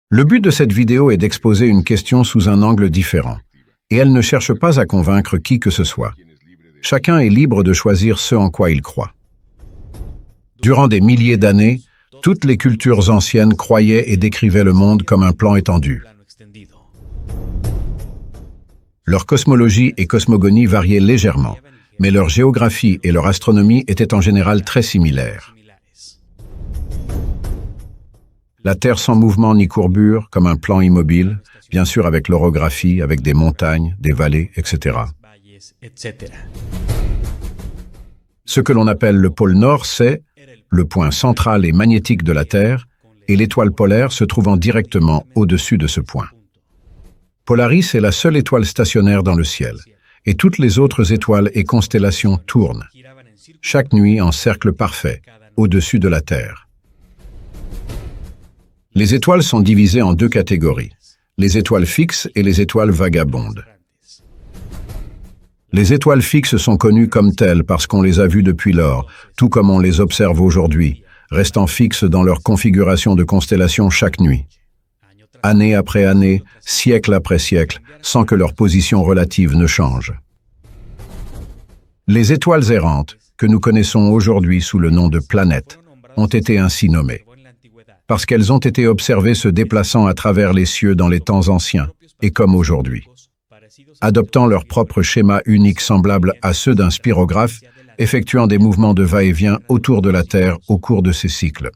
Le but de cette vidéo est d'exposer une question sous un angle différent, et elle ne cherche pas à convaincre qui que ce soit. Chacun est libre de choisir ce en quoi il croit. Durant des milliers d'années, toutes les cultures anciennes croyaient et décrivaient le monde comme un plan étendu. Leur cosmologie et cosmogonie variaient légèrement, mais leur géographie et leur astronomie étaient en général très similaires. La Terre sans mouvement ni courbure, comme un plan immobile, bien sûr avec l'orographie, avec des montagnes, des vallées, etc. Ce que l'on appelle le pôle Nord, c'est le point central et magnétique de la Terre, et l'étoile polaire se trouvant directement au-dessus de ce point. Polaris est la seule étoile stationnaire dans le ciel, et toutes les autres étoiles et constellations tournent, chaque nuit en cercle parfait, au-dessus de la Terre. Les étoiles sont divisées en deux catégories, les étoiles fixes et les étoiles vagabondes. Les étoiles fixes sont connues comme telles parce qu'on les a vues depuis lors, tout comme on les observe aujourd'hui, restant fixes dans leur configuration de constellation chaque nuit. Année après année, siècle après siècle, sans que leur position relative ne change. Les étoiles errantes, que nous connaissons aujourd'hui sous le nom de planètes, ont été ainsi nommées, parce qu'elles ont été observées se déplaçant à travers les cieux dans les temps anciens, et comme aujourd'hui, adoptant leur propre schéma unique semblable à ceux d'un spirographe, effectuant des mouvements de va-et-vient autour de la Terre au cours de ces cycles.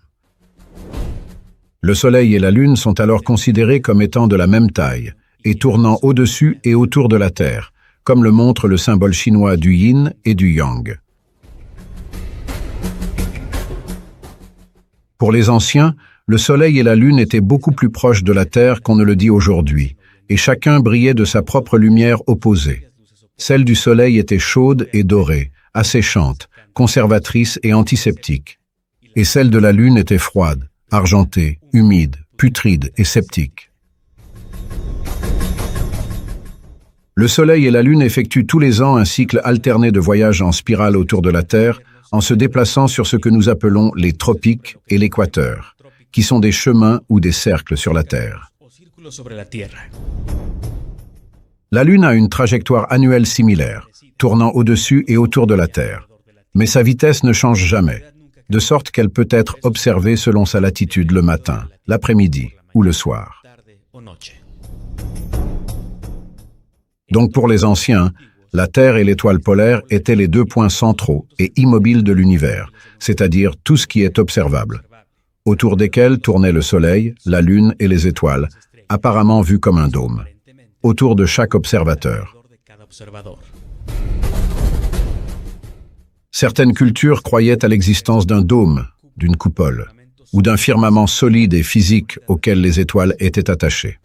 Le Soleil et la Lune sont alors considérés comme étant de la même taille, et tournant au-dessus et autour de la Terre, comme le montre le symbole chinois du Yin et du Yang. Pour les anciens, le Soleil et la Lune étaient beaucoup plus proches de la Terre qu'on ne le dit aujourd'hui, et chacun brillait de sa propre lumière opposée. Celle du Soleil était chaude et dorée, asséchante, conservatrice et antiseptique, et celle de la Lune était froide, argentée, humide, putride et sceptique. Le Soleil et la Lune effectuent tous les ans un cycle alterné de voyages en spirale autour de la Terre, en se déplaçant sur ce que nous appelons les tropiques et l'équateur, qui sont des chemins ou des cercles sur la Terre. La Lune a une trajectoire annuelle similaire, tournant au-dessus et autour de la Terre, mais sa vitesse ne change jamais, de sorte qu'elle peut être observée selon sa latitude le matin, l'après-midi ou le soir. Donc pour les anciens, la Terre et l'étoile polaire étaient les deux points centraux et immobiles de l'univers, c'est-à-dire tout ce qui est observable, autour desquels tournaient le Soleil, la Lune et les étoiles, apparemment vus comme un dôme, autour de chaque observateur. Certaines cultures croyaient à l'existence d'un dôme, d'une coupole, ou d'un firmament solide et physique auquel les étoiles étaient attachées.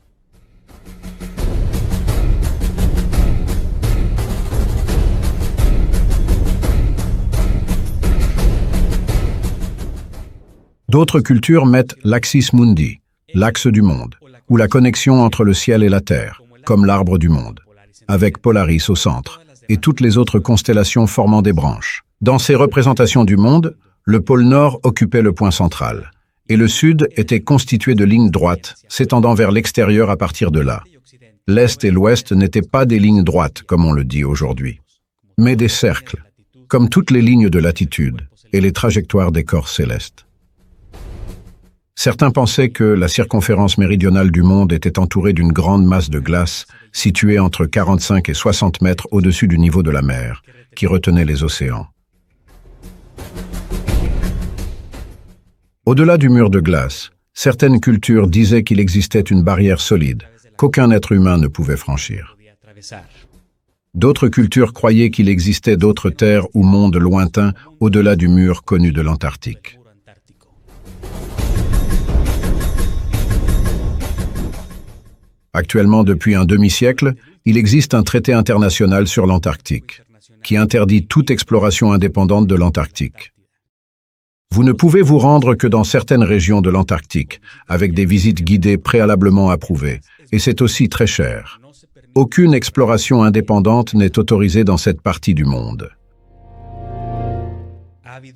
D'autres cultures mettent l'axis mundi, l'axe du monde, ou la connexion entre le ciel et la terre, comme l'arbre du monde, avec Polaris au centre, et toutes les autres constellations formant des branches. Dans ces représentations du monde, le pôle Nord occupait le point central, et le Sud était constitué de lignes droites, s'étendant vers l'extérieur à partir de là. L'Est et l'Ouest n'étaient pas des lignes droites, comme on le dit aujourd'hui, mais des cercles, comme toutes les lignes de latitude et les trajectoires des corps célestes. Certains pensaient que la circonférence méridionale du monde était entourée d'une grande masse de glace située entre 45 et 60 mètres au-dessus du niveau de la mer, qui retenait les océans. Au-delà du mur de glace, certaines cultures disaient qu'il existait une barrière solide, qu'aucun être humain ne pouvait franchir. D'autres cultures croyaient qu'il existait d'autres terres ou mondes lointains au-delà du mur connu de l'Antarctique. Actuellement, depuis un demi-siècle, il existe un traité international sur l'Antarctique, qui interdit toute exploration indépendante de l'Antarctique. Vous ne pouvez vous rendre que dans certaines régions de l'Antarctique, avec des visites guidées préalablement approuvées, et c'est aussi très cher. Aucune exploration indépendante n'est autorisée dans cette partie du monde.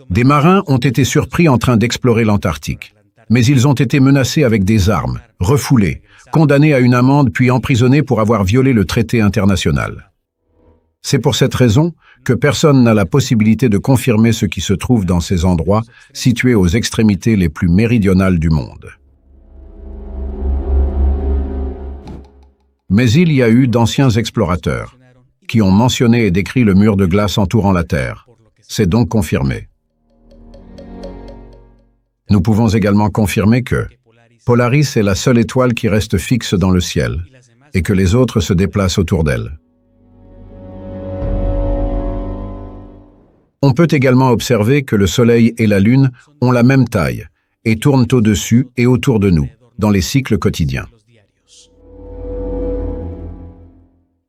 Des marins ont été surpris en train d'explorer l'Antarctique. Mais ils ont été menacés avec des armes, refoulés, condamnés à une amende puis emprisonnés pour avoir violé le traité international. C'est pour cette raison que personne n'a la possibilité de confirmer ce qui se trouve dans ces endroits situés aux extrémités les plus méridionales du monde. Mais il y a eu d'anciens explorateurs qui ont mentionné et décrit le mur de glace entourant la Terre. C'est donc confirmé. Nous pouvons également confirmer que Polaris est la seule étoile qui reste fixe dans le ciel et que les autres se déplacent autour d'elle. On peut également observer que le Soleil et la Lune ont la même taille et tournent au-dessus et autour de nous, dans les cycles quotidiens.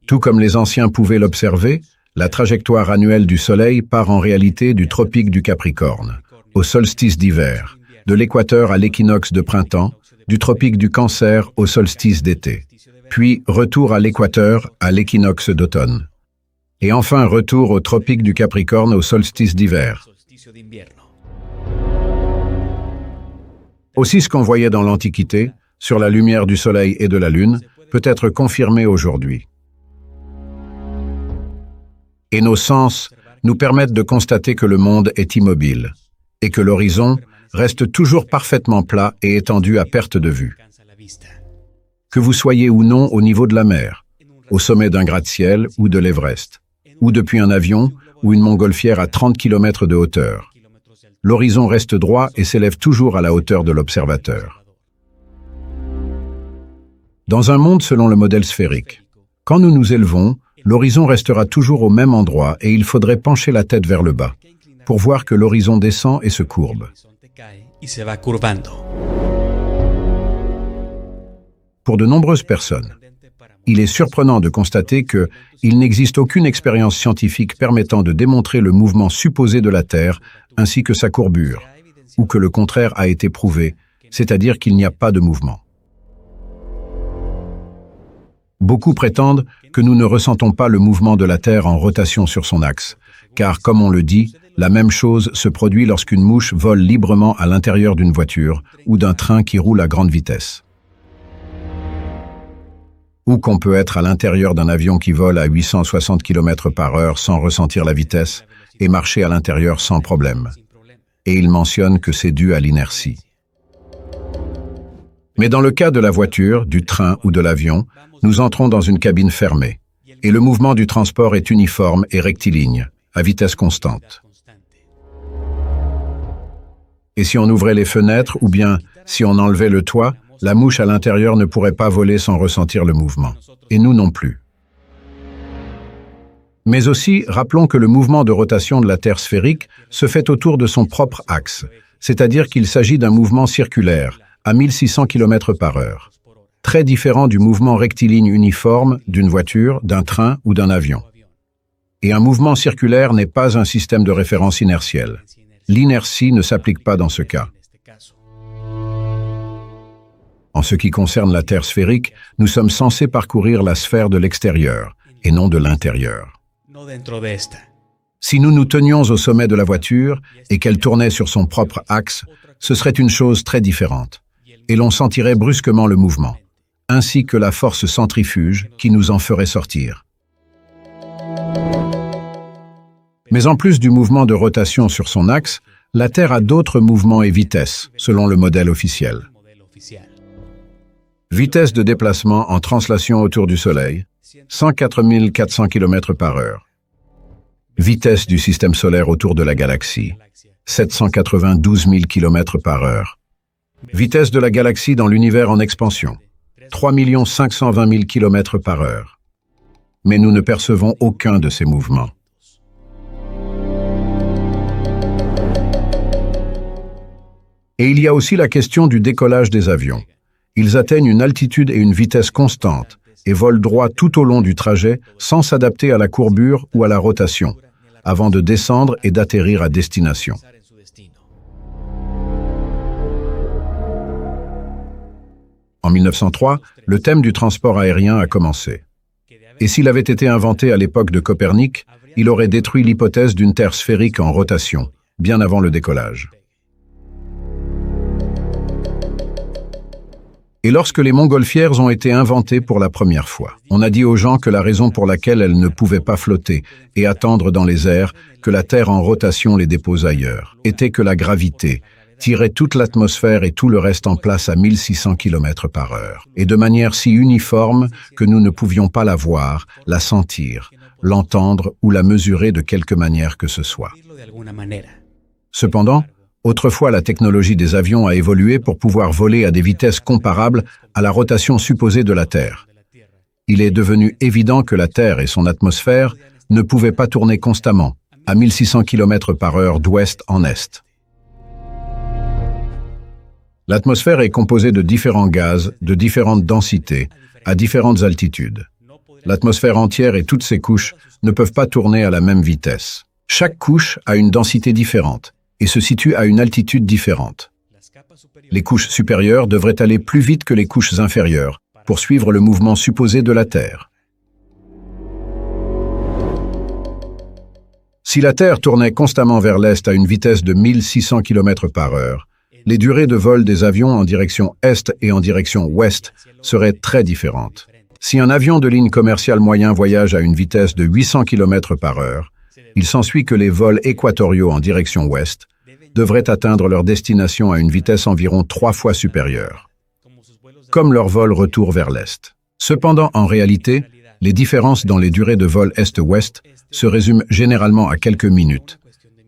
Tout comme les anciens pouvaient l'observer, la trajectoire annuelle du Soleil part en réalité du tropique du Capricorne, au solstice d'hiver, de l'équateur à l'équinoxe de printemps, du tropique du Cancer au solstice d'été, puis retour à l'équateur à l'équinoxe d'automne, et enfin retour au tropique du Capricorne au solstice d'hiver. Aussi ce qu'on voyait dans l'Antiquité, sur la lumière du Soleil et de la Lune, peut être confirmé aujourd'hui. Et nos sens nous permettent de constater que le monde est immobile, et que l'horizon reste toujours parfaitement plat et étendu à perte de vue. Que vous soyez ou non au niveau de la mer, au sommet d'un gratte-ciel ou de l'Everest, ou depuis un avion ou une montgolfière à 30 km de hauteur, l'horizon reste droit et s'élève toujours à la hauteur de l'observateur. Dans un monde selon le modèle sphérique, quand nous nous élevons, l'horizon restera toujours au même endroit et il faudrait pencher la tête vers le bas pour voir que l'horizon descend et se courbe. Pour de nombreuses personnes, il est surprenant de constater qu'il n'existe aucune expérience scientifique permettant de démontrer le mouvement supposé de la Terre ainsi que sa courbure, ou que le contraire a été prouvé, c'est-à-dire qu'il n'y a pas de mouvement. Beaucoup prétendent que nous ne ressentons pas le mouvement de la Terre en rotation sur son axe, car, comme on le dit, la même chose se produit lorsqu'une mouche vole librement à l'intérieur d'une voiture ou d'un train qui roule à grande vitesse. Ou qu'on peut être à l'intérieur d'un avion qui vole à 860 km/h sans ressentir la vitesse et marcher à l'intérieur sans problème. Et il mentionne que c'est dû à l'inertie. Mais dans le cas de la voiture, du train ou de l'avion, nous entrons dans une cabine fermée, et le mouvement du transport est uniforme et rectiligne, à vitesse constante. Et si on ouvrait les fenêtres, ou bien si on enlevait le toit, la mouche à l'intérieur ne pourrait pas voler sans ressentir le mouvement, et nous non plus. Mais aussi, rappelons que le mouvement de rotation de la Terre sphérique se fait autour de son propre axe, c'est-à-dire qu'il s'agit d'un mouvement circulaire, à 1600 km/h, très différent du mouvement rectiligne uniforme d'une voiture, d'un train ou d'un avion. Et un mouvement circulaire n'est pas un système de référence inertiel. L'inertie ne s'applique pas dans ce cas. En ce qui concerne la Terre sphérique, nous sommes censés parcourir la sphère de l'extérieur, et non de l'intérieur. Si nous nous tenions au sommet de la voiture et qu'elle tournait sur son propre axe, ce serait une chose très différente, et l'on sentirait brusquement le mouvement, ainsi que la force centrifuge qui nous en ferait sortir. Mais en plus du mouvement de rotation sur son axe, la Terre a d'autres mouvements et vitesses, selon le modèle officiel. Vitesse de déplacement en translation autour du Soleil, 104 400 km/h. Vitesse du système solaire autour de la galaxie, 792 000 km/h. Vitesse de la galaxie dans l'univers en expansion, 3 520 000 km/h. Mais nous ne percevons aucun de ces mouvements. Et il y a aussi la question du décollage des avions. Ils atteignent une altitude et une vitesse constante et volent droit tout au long du trajet sans s'adapter à la courbure ou à la rotation, avant de descendre et d'atterrir à destination. En 1903, le thème du transport aérien a commencé. Et s'il avait été inventé à l'époque de Copernic, il aurait détruit l'hypothèse d'une Terre sphérique en rotation, bien avant le décollage. Et lorsque les montgolfières ont été inventées pour la première fois, on a dit aux gens que la raison pour laquelle elles ne pouvaient pas flotter et attendre dans les airs que la Terre en rotation les dépose ailleurs était que la gravité tirait toute l'atmosphère et tout le reste en place à 1600 km/h, et de manière si uniforme que nous ne pouvions pas la voir, la sentir, l'entendre ou la mesurer de quelque manière que ce soit. Cependant, autrefois la technologie des avions a évolué pour pouvoir voler à des vitesses comparables à la rotation supposée de la Terre. Il est devenu évident que la Terre et son atmosphère ne pouvaient pas tourner constamment, à 1600 km/h d'ouest en est. L'atmosphère est composée de différents gaz, de différentes densités, à différentes altitudes. L'atmosphère entière et toutes ses couches ne peuvent pas tourner à la même vitesse. Chaque couche a une densité différente et se situe à une altitude différente. Les couches supérieures devraient aller plus vite que les couches inférieures pour suivre le mouvement supposé de la Terre. Si la Terre tournait constamment vers l'est à une vitesse de 1600 km/h, les durées de vol des avions en direction est et en direction ouest seraient très différentes. Si un avion de ligne commerciale moyen voyage à une vitesse de 800 km/h, il s'ensuit que les vols équatoriaux en direction ouest devraient atteindre leur destination à une vitesse environ 3 fois supérieure, comme leur vol retour vers l'est. Cependant, en réalité, les différences dans les durées de vol est-ouest se résument généralement à quelques minutes,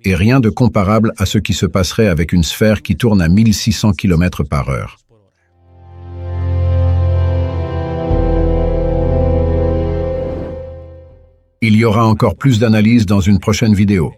et rien de comparable à ce qui se passerait avec une sphère qui tourne à 1600 km/h. Il y aura encore plus d'analyses dans une prochaine vidéo.